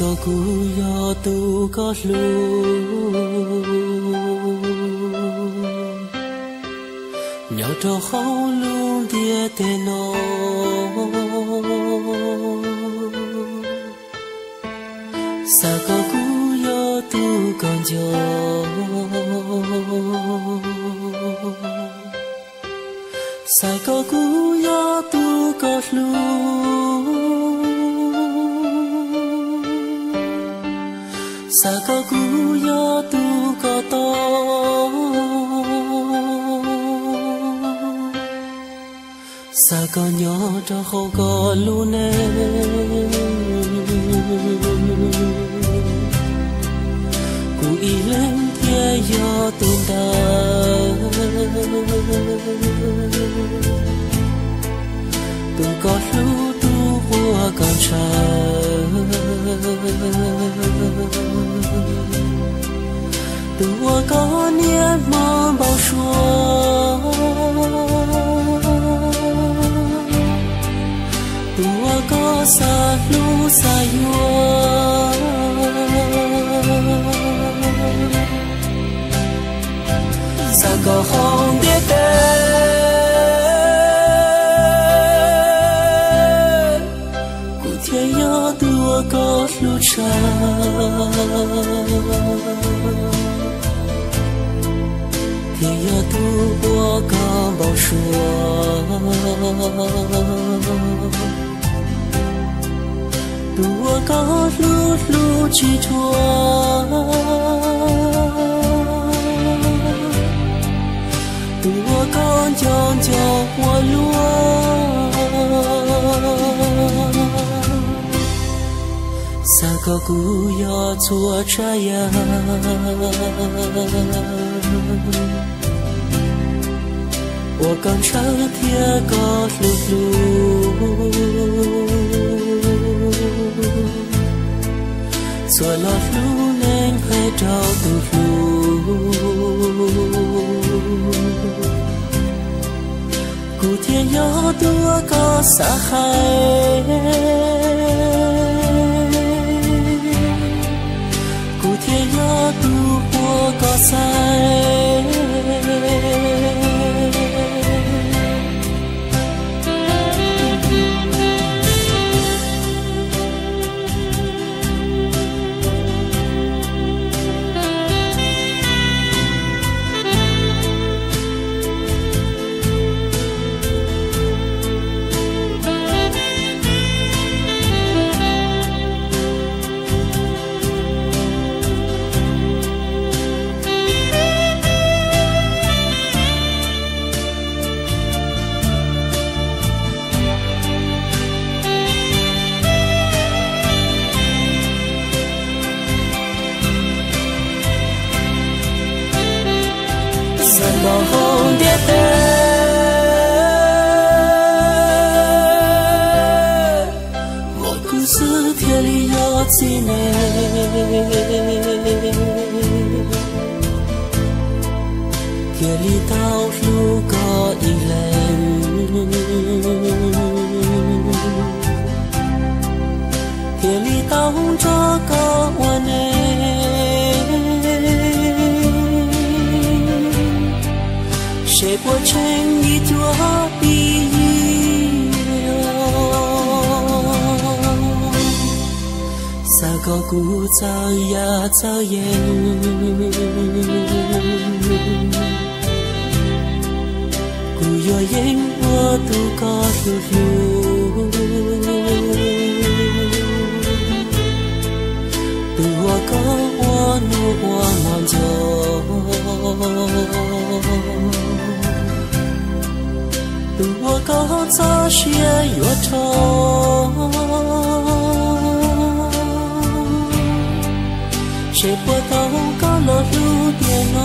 có cú yo tu có lu nhỏ trò khâu luôn dia tên nó sa có cú yo tu còn gió sa có cú yo tu có lu sa có cú yo tu có to sa có nhỏ cho không có luôn cú ý lên thiên yo tu ta tu có lu tu qua con trời tua có niên mơ bao xua tua có xa lu xa yua xa có không biết tên cụ thiên nhớ tua có lu cha thì giờ tu qua cả bao xua tu có lu lu chỉ thua tu con chọn cho hoa lúa sa có cú yo chua trái我刚朝天高噜噜，做了路能还找不路，古天要多个撒海，古天要多我个塞。lòng không biết tên một故事天里有几年天里道路có一人天里道着个我呢谁过成一座碧三个古早呀早烟古有烟我都告诉路都我告我努我忙就我高早些越头，谁不懂高了路点哦？